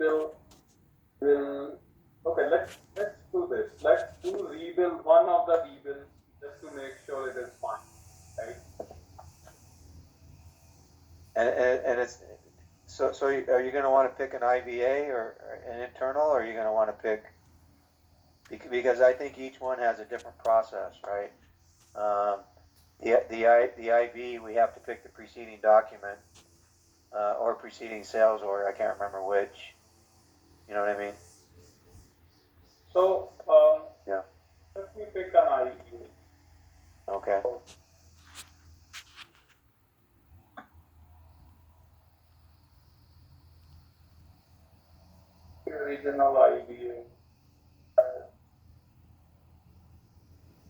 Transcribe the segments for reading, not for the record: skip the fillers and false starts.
rebuild will, okay, let's do this. Let's do rebuild, one of the rebuilds, just to make sure it is fine, right? And it's, so are you gonna wanna pick an IVA or an internal, or are you gonna wanna pick, because I think each one has a different process, right? The IV, we have to pick the preceding document, or preceding sales order, I can't remember which, you know what I mean? So, Yeah, let me pick an IEA. okay. Original IDA.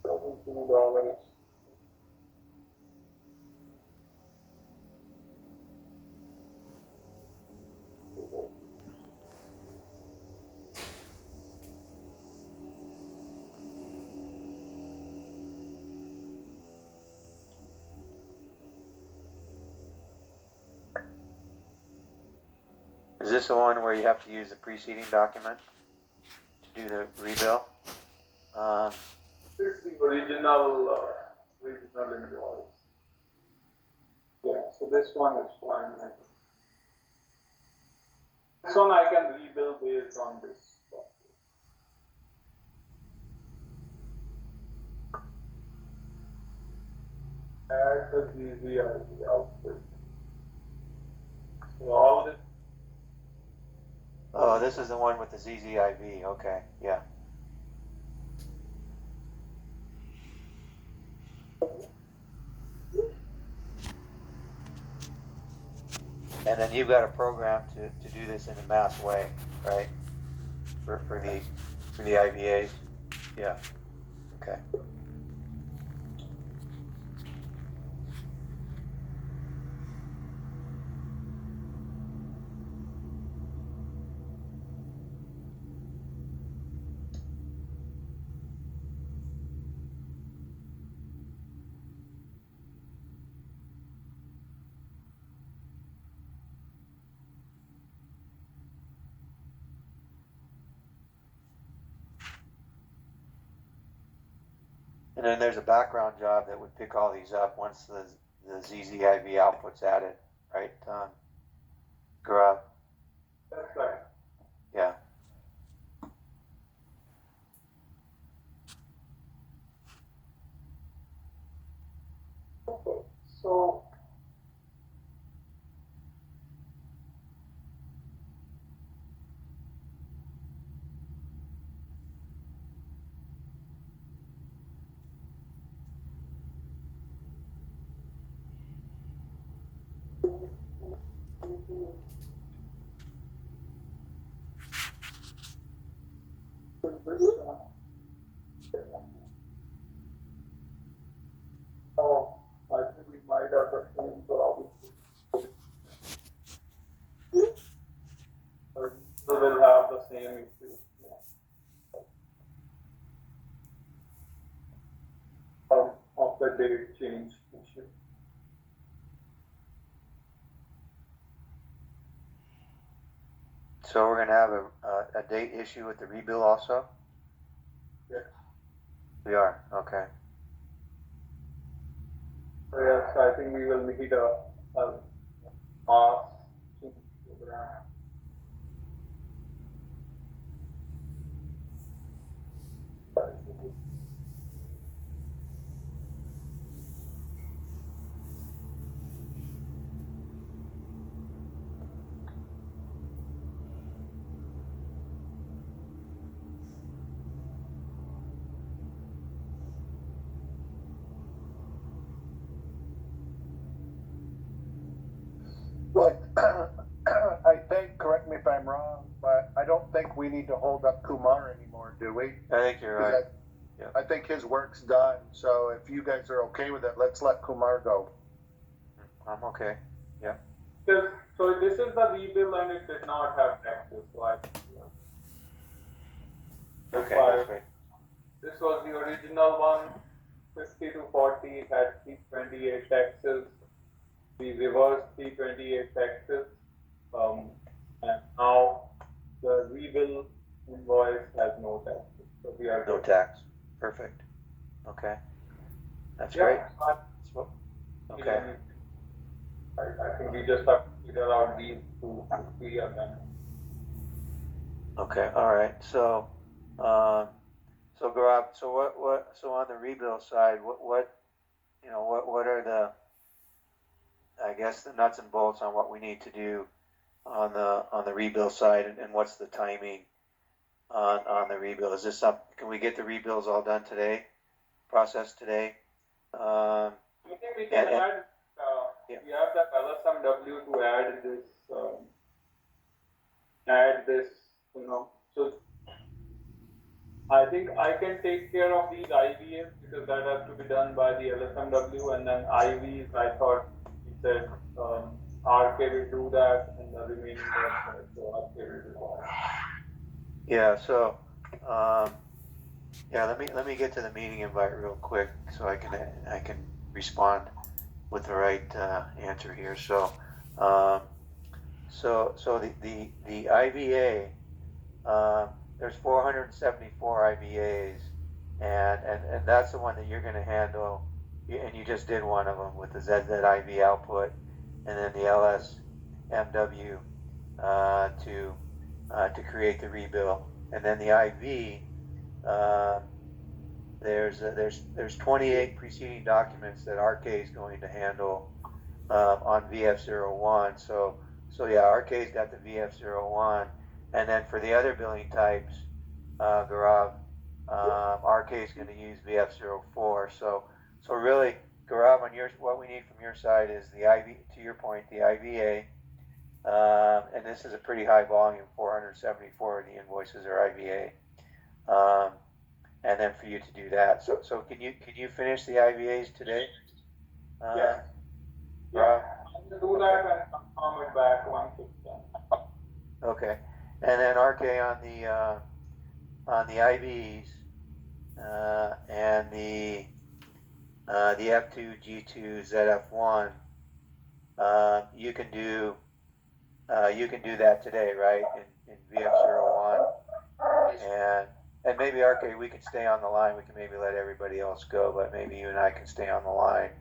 $2. Is this the one where you have to use the preceding document to do the rebill? This is the original invoice. Yeah, so this one is fine. This one I can rebuild based on this. Add the ZZID output. So all this. Oh, this is the one with the ZZIV, okay, yeah. And then you've got a program to do this in a mass way, right? For the IVAs, yeah, okay. And then there's a background job that would pick all these up once the ZZIV output's added, right, Gaurav? That's right. Yeah. Okay, so oh, I think we might have the same problem. Or we will have the same issue. Of the date change issue. So we're gonna have a date issue with the rebill also? Yes. We are, okay. So yes, I think we will need a mass change program. But I think, correct me if I'm wrong, but I don't think we need to hold up Kumar anymore, do we? I think you're 'Cause right. I think his work's done, so if you guys are okay with it, let's let Kumar go. I'm okay, yeah. So this is the rebill and it did not have taxes, so I. Okay, that's great. This was the original one, 50 to 40 had 328 taxes. We reversed 328 taxes, and now rebill invoice has no tax. So we are No good. tax. Perfect. Okay. That's Yeah, great. I- Okay. I think we just have to figure out these two to be a done. Okay. All right. So, so Gaurav, so on the rebuild side, what are the, I guess, the nuts and bolts on what we need to do on the rebuild side, and what's the timing on the rebuild? Is this something, can we get the rebuilds all done today, processed today? I think we can And- add, yeah. we have that LSMW to add this, so I think I can take care of these IVs because that has to be done by the LSMW, and then IVs, I thought he said, RK will do that and the remaining rest, so RK will do that. Yeah, so, yeah, let me get to the meeting invite real quick so I can respond with the right answer here. So, the IVA, there's 474 IVAs, and that's the one that you're going to handle, and you just did one of them with the ZZIV output, and then the LSMW to create the rebill, and then the IV. There's 28 preceding documents that RK is going to handle on VF01. So yeah, RK's got the VF01, and then for the other billing types, Gaurav, RK is going to use VF04. So really, Gaurav, on what we need from your side is the IV. To your point, the IVA, and this is a pretty high volume. 474 of the invoices are IVA. And then for you to do that. So can you finish the IVAs today? Yeah. Rob? I'll do that and confirm it back once it's done. Okay. And then RK on the IVs and the F2 G2 ZF1, you can do that today, right? In VF01, and maybe RK, we can stay on the line. We can maybe let everybody else go, but maybe you and I can stay on the line,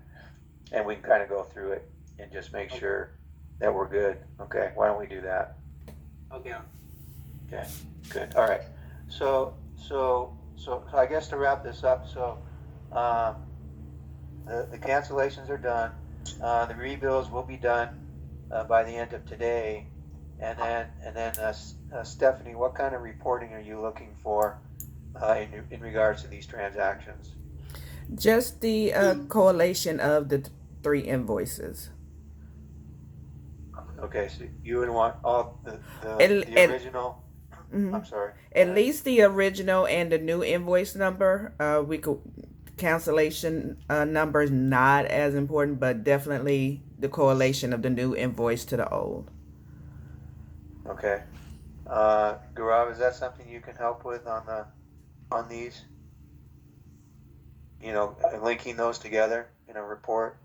and we can kind of go through it and just make sure that we're good. Okay, why don't we do that? Okay. Okay, good. All right. So I guess to wrap this up, the cancellations are done. The rebills will be done by the end of today, and then Stephanie, what kind of reporting are you looking for in regards to these transactions? Just the correlation of the three invoices. Okay, so you would want all the And- original. Mhm. I'm sorry. At least the original and the new invoice number. We could cancellation number is not as important, but definitely the correlation of the new invoice to the old. Okay. Gaurav, is that something you can help with on these? Linking those together in a report.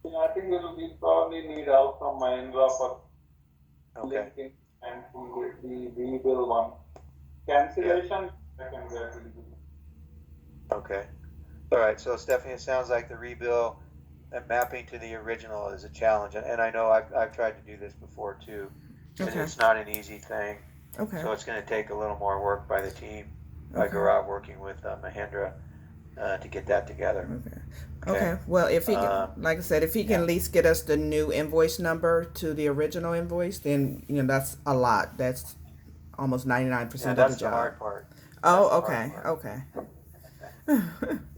Yeah, I think we probably need help from Mahindra for Okay. linking and the rebill one. Cancellation, I can get easily. Okay. All right. So Stephanie, it sounds like the rebill and mapping to the original is a challenge, and I know I've tried to do this before too, and Okay. it's not an easy thing. Okay. So it's going to take a little more work by the team, by Okay. Gaurav working with Mahindra to get that together. Okay. Well, if he can, like I said, if he can at least get us the new invoice number to the original invoice, then that's a lot. That's almost 99% Yeah, of that's the the job. hard part. Oh, That's the okay. hard part. Okay.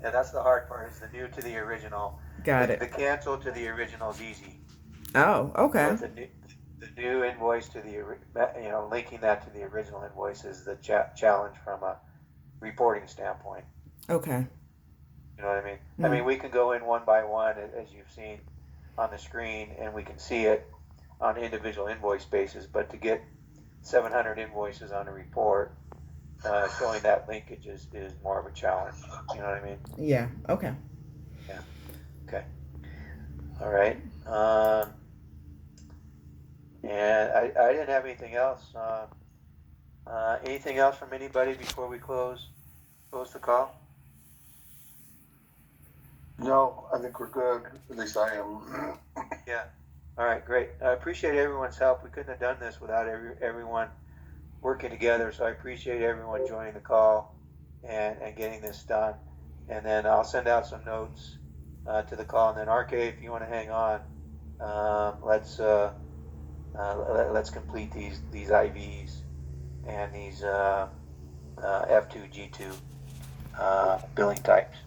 Yeah, that's the hard part. Is the new to the original. Got The it. cancel to the original is easy. Oh, okay. But the new invoice to linking that to the original invoice is the challenge from a reporting standpoint. Okay. You know what I mean? I mean, we can go in one by one, as you've seen on the screen, and we can see it on individual invoice basis. But to get 700 invoices on a report, showing that linkage is more of a challenge. You know what I mean? Yeah. Okay. Okay. All right. And I didn't have anything else. Anything else from anybody before we close the call? No, I think we're good. At least I am. Yeah. All right, great. I appreciate everyone's help. We couldn't have done this without everyone working together. So I appreciate everyone joining the call and getting this done. And then I'll send out some notes to the call. And then RK, if you want to hang on, let's complete these IVs and these F2 G2 billing types.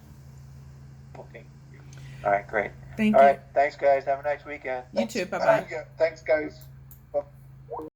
Okay. All right, great. Thank All you. right, thanks guys. Have a nice weekend. You too. Bye bye. Thanks, guys.